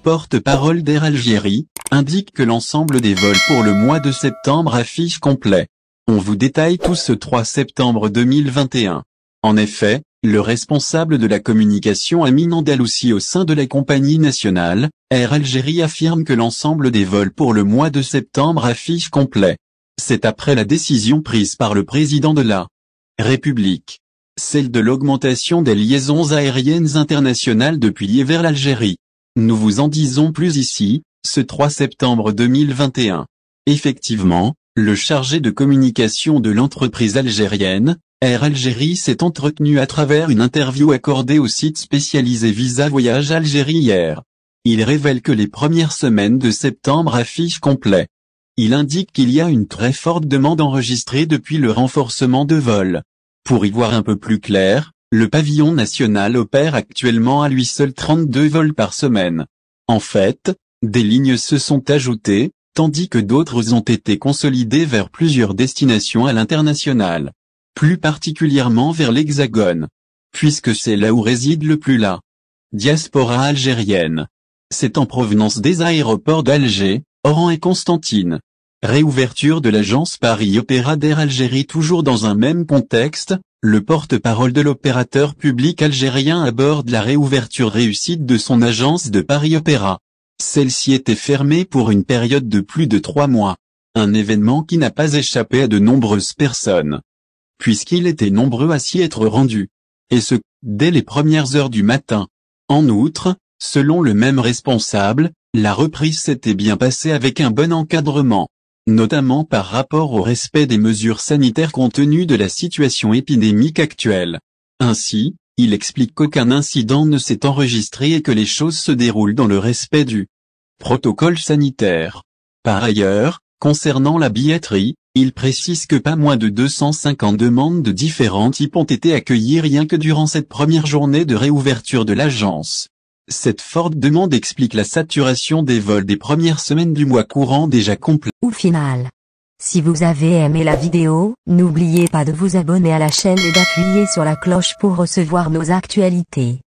porte-parole d'Air Algérie, indique que l'ensemble des vols pour le mois de septembre affiche complet. On vous détaille tout ce 3 septembre 2021. En effet, le responsable de la communication Amin Andalousi au sein de la compagnie nationale, Air Algérie affirme que l'ensemble des vols pour le mois de septembre affiche complet. C'est après la décision prise par le président de la République, celle de l'augmentation des liaisons aériennes internationales depuis et vers l'Algérie. Nous vous en disons plus ici, ce 3 septembre 2021. Effectivement, le chargé de communication de l'entreprise algérienne, Air Algérie s'est entretenu à travers une interview accordée au site spécialisé Visa Voyage Algérie hier. Il révèle que les premières semaines de septembre affichent complet. Il indique qu'il y a une très forte demande enregistrée depuis le renforcement de vols. Pour y voir un peu plus clair, le pavillon national opère actuellement à lui seul 32 vols par semaine. En fait, des lignes se sont ajoutées, tandis que d'autres ont été consolidées vers plusieurs destinations à l'international. Plus particulièrement vers l'Hexagone, puisque c'est là où réside le plus la diaspora algérienne. C'est en provenance des aéroports d'Alger, Oran et Constantine. Réouverture de l'agence Paris Opéra d'Air Algérie. Toujours dans un même contexte, le porte-parole de l'opérateur public algérien aborde la réouverture réussite de son agence de Paris Opéra. Celle-ci était fermée pour une période de plus de 3 mois. Un événement qui n'a pas échappé à de nombreuses personnes, puisqu'il était nombreux à s'y être rendus. Et ce, dès les premières heures du matin. En outre, selon le même responsable, la reprise s'était bien passée avec un bon encadrement, notamment par rapport au respect des mesures sanitaires compte tenu de la situation épidémique actuelle. Ainsi, il explique qu'aucun incident ne s'est enregistré et que les choses se déroulent dans le respect du protocole sanitaire. Par ailleurs, concernant la billetterie, il précise que pas moins de 250 demandes de différents types ont été accueillies rien que durant cette première journée de réouverture de l'agence. Cette forte demande explique la saturation des vols des premières semaines du mois courant déjà complet. Au final, si vous avez aimé la vidéo, n'oubliez pas de vous abonner à la chaîne et d'appuyer sur la cloche pour recevoir nos actualités.